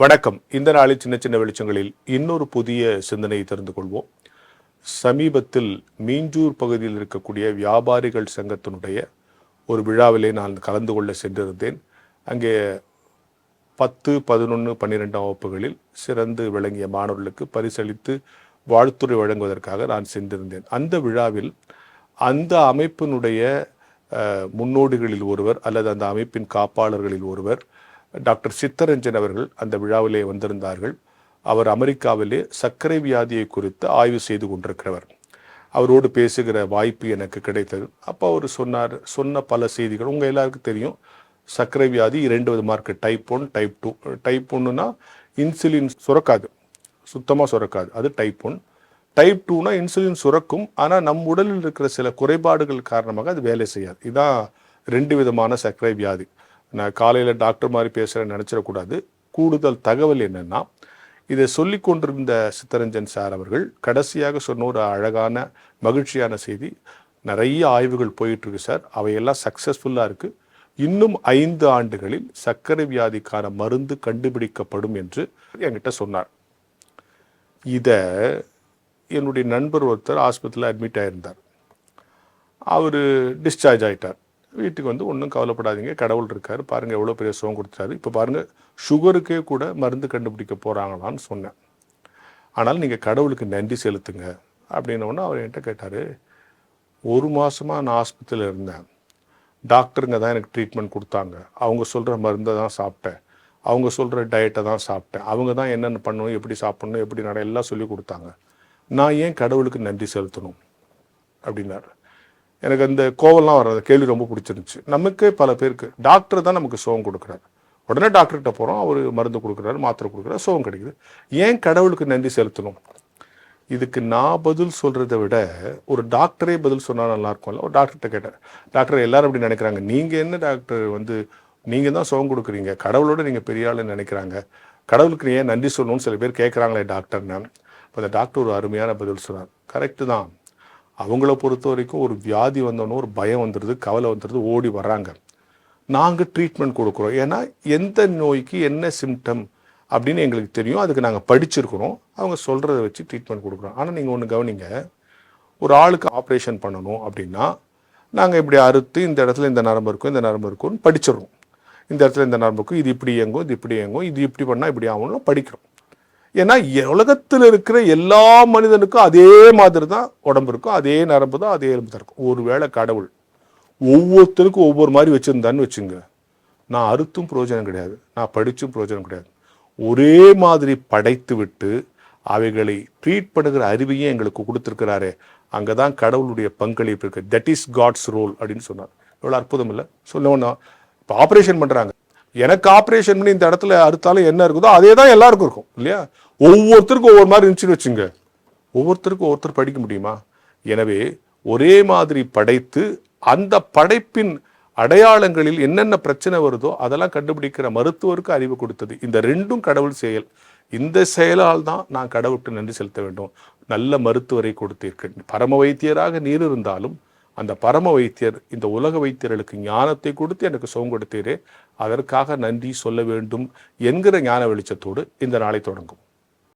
வணக்கம். இந்த நாளில் சின்ன சின்ன வெளிச்சங்களில் இன்னொரு புதிய சிந்தனையை தெரிந்து கொள்வோம். சமீபத்தில் மீஞ்சூர் பகுதியில் இருக்கக்கூடிய வியாபாரிகள் சங்கத்தினுடைய ஒரு விழாவிலே நான் கலந்து கொள்ள சென்றிருந்தேன். அங்கே 10, 11, 12ஆம் வகுப்புகளில் சிறந்து விளங்கிய மாணவர்களுக்கு பரிசளித்து வாழ்த்துரை வழங்குவதற்காக நான் சென்றிருந்தேன். அந்த விழாவில் அந்த அமைப்பினுடைய முன்னோடிகளில் ஒருவர் அல்லது அந்த அமைப்பின் காப்பாளர்களில் ஒருவர் டாக்டர் சித்தரஞ்சன் அவர்கள் அந்த விழாவிலே வந்திருந்தார்கள். அவர் அமெரிக்காவிலே சர்க்கரை வியாதியை குறித்து ஆய்வு செய்து கொண்டிருக்கிறவர். அவரோடு பேசுகிற வாய்ப்பு எனக்கு கிடைத்தது. அப்போ அவர் சொன்ன பல செய்திகள் உங்கள் எல்லாருக்கும் தெரியும். சர்க்கரை வியாதி 2 விதமாக இருக்குது, டைப் 1, டைப் 2. டைப் 1னா இன்சுலின் சுரக்காது, சுத்தமாக சுரக்காது, அது டைப் 1. டைப் 2னா இன்சுலின் சுரக்கும், ஆனால் நம் உடலில் இருக்கிற சில குறைபாடுகள் காரணமாக அது வேலை செய்யாது. இதுதான் 2 விதமான சர்க்கரை வியாதி. நான் காலையில் டாக்டர் மாதிரி பேசுகிறேன்னு நினச்சிடக்கூடாது. கூடுதல் தகவல் என்னென்னா, இதை சொல்லி கொண்டிருந்த சித்தரஞ்சன் சார் அவர்கள் கடைசியாக சொன்ன ஒரு அழகான மகிழ்ச்சியான செய்தி. நிறைய ஆய்வுகள் போயிட்டுருக்கு சார், அவையெல்லாம் சக்ஸஸ்ஃபுல்லாக இருக்குது. இன்னும் 5 ஆண்டுகளில் சர்க்கரை வியாதிக்கான மருந்து கண்டுபிடிக்கப்படும் என்று என்கிட்ட சொன்னார். இதை என்னுடைய நண்பர் ஒருத்தர் ஆஸ்பத்திரியில் அட்மிட் ஆகியிருந்தார். அவர் டிஸ்சார்ஜ் ஆகிட்டார். வீட்டுக்கு வந்து ஒன்றும் கவலைப்படாதீங்க, கடவுள் இருக்கார், பாருங்கள் எவ்வளோ பெரிய சுகம் கொடுத்தாரு, இப்போ பாருங்கள் சுகருக்கே கூட மருந்து கண்டுபிடிக்க போகிறாங்களான்னு சொன்னேன். ஆனால் நீங்கள் கடவுளுக்கு நன்றி செலுத்துங்க அப்படின்னோடனே அவர் என்கிட்ட கேட்டார், 1 மாதமாக நான் ஆஸ்பத்திரியில் இருந்தேன், டாக்டருங்க தான் எனக்கு ட்ரீட்மெண்ட் கொடுத்தாங்க, அவங்க சொல்கிற மருந்தை தான் சாப்பிட்டேன், அவங்க சொல்கிற டயட்டை தான் சாப்பிட்டேன், அவங்க தான் என்னென்ன பண்ணணும், எப்படி சாப்பிட்ணும், எப்படி எல்லாம் சொல்லி கொடுத்தாங்க, நான் ஏன் கடவுளுக்கு நன்றி செலுத்தணும் அப்படின்னாரு. எனக்கு அந்த கோவம்லாம் வர்றது கேள்வி ரொம்ப பிடிச்சிருந்துச்சு. நமக்கே பல பேருக்கு டாக்டர் தான் நமக்கு சுகம் கொடுக்குறாரு, உடனே டாக்டர்கிட்ட போகிறோம், அவர் மருந்து கொடுக்குறாரு, மாத்திரை கொடுக்குறாரு, சுகம் கிடைக்குது, ஏன் கடவுளுக்கு நன்றி செலுத்தணும்? இதுக்கு நான் பதில் சொல்கிறத விட ஒரு டாக்டரே பதில் சொன்னால் நல்லாயிருக்கும்ல. ஒரு டாக்டர்கிட்ட கேட்டார், டாக்டர் எல்லாரும் அப்படி நினைக்கிறாங்க, நீங்கள் என்ன டாக்டர் வந்து நீங்கள் தான் சுகம் கொடுக்குறீங்க, கடவுளோட நீங்கள் பெரிய ஆளுன்னு நினைக்கிறாங்க, கடவுளுக்கு ஏன் நன்றி சொல்லணும்னு சில பேர் கேட்குறாங்களே டாக்டர்னு. இப்போ அந்த டாக்டர் ஒரு அருமையான பதில் சொன்னார். கரெக்டு தான், அவங்கள பொறுத்த வரைக்கும் ஒரு வியாதி வந்தோன்னு ஒரு பயம் வந்துடுது, கவலை வந்துடுது, ஓடி வர்றாங்க. நாங்கள் ட்ரீட்மெண்ட் கொடுக்குறோம், ஏன்னா எந்த நோய்க்கு என்ன சிம்டம் அப்படின்னு எங்களுக்கு தெரியும், அதுக்கு நாங்கள் படிச்சிருக்கிறோம், அவங்க சொல்கிறத வச்சு ட்ரீட்மெண்ட் கொடுக்குறோம். ஆனால் நீங்கள் ஒன்று கவனிங்க, ஒரு ஆளுக்கு ஆப்ரேஷன் பண்ணணும் அப்படின்னா நாங்கள் இப்படி அறுத்து இந்த இடத்துல இந்த நரம்பு இருக்கும், இந்த நரம்பு இருக்கும்னு படிச்சிடறோம். இந்த இடத்துல இந்த நரம்பு இருக்கும், இது இப்படி இயங்கும், இது இப்படி இயங்கும், இது இப்படி பண்ணால் இப்படி ஆகணும்னு படிக்கிறோம். ஏன்னா உலகத்தில் இருக்கிற எல்லா மனிதனுக்கும் அதே மாதிரி தான் உடம்பு இருக்கும், அதே நரம்பு தான், அதே எலும்பு தான் இருக்கும். ஒருவேளை கடவுள் ஒவ்வொருத்தருக்கும் ஒவ்வொரு மாதிரி வச்சுருந்தான்னு வச்சுங்க, நான் அறுத்தும் பிரயோஜனம் கிடையாது, நான் படித்தும் பிரயோஜனம் கிடையாது. ஒரே மாதிரி படைத்து விட்டு அவைகளை ட்ரீட் பண்ணுகிற அறிவையும் எங்களுக்கு கொடுத்துருக்கிறாரே, அங்கே தான் கடவுளுடைய பங்களிப்பு இருக்குது. தட் இஸ் காட்ஸ் ரோல் அப்படின்னு சொன்னார். எவ்வளோ அற்புதம் இல்லை? சொல்லணும்னா இப்போ ஆப்ரேஷன் பண்ணுறாங்க, எனக்கு ஆப்ரேஷன் பண்ணி இந்த இடத்துல அறுத்தாலும் என்ன இருக்குதோ அதே தான் எல்லாருக்கும் இருக்கும் இல்லையா? ஒவ்வொருத்தருக்கும் ஒவ்வொரு மாதிரி இருந்துச்சுன்னு வச்சுங்க, ஒவ்வொருத்தருக்கும் ஒருத்தர் படிக்க முடியுமா? எனவே ஒரே மாதிரி படைத்து அந்த படைப்பின் அடையாளங்களில் என்னென்ன பிரச்சனை வருதோ அதெல்லாம் கண்டுபிடிக்கிற மருத்துவருக்கு அறிவு கொடுத்தது. இந்த 2ம் கடவுள் செயல். இந்த செயலால் தான் நான் கடவுளுக்கு நன்றி செலுத்த வேண்டும். நல்ல மருத்துவரை கொடுத்தீர்கள். பரம வைத்தியராக நீர் இருந்தாலும் அந்த பரம வைத்தியர் இந்த உலக வைத்தியர்களுக்கு ஞானத்தை கொடுத்து எனக்கு சுகம் கொடுத்தீரே, அதற்காக நன்றி சொல்ல வேண்டும் என்கிற ஞான வெளிச்சத்தோடு இந்த நாளை தொடங்கும்.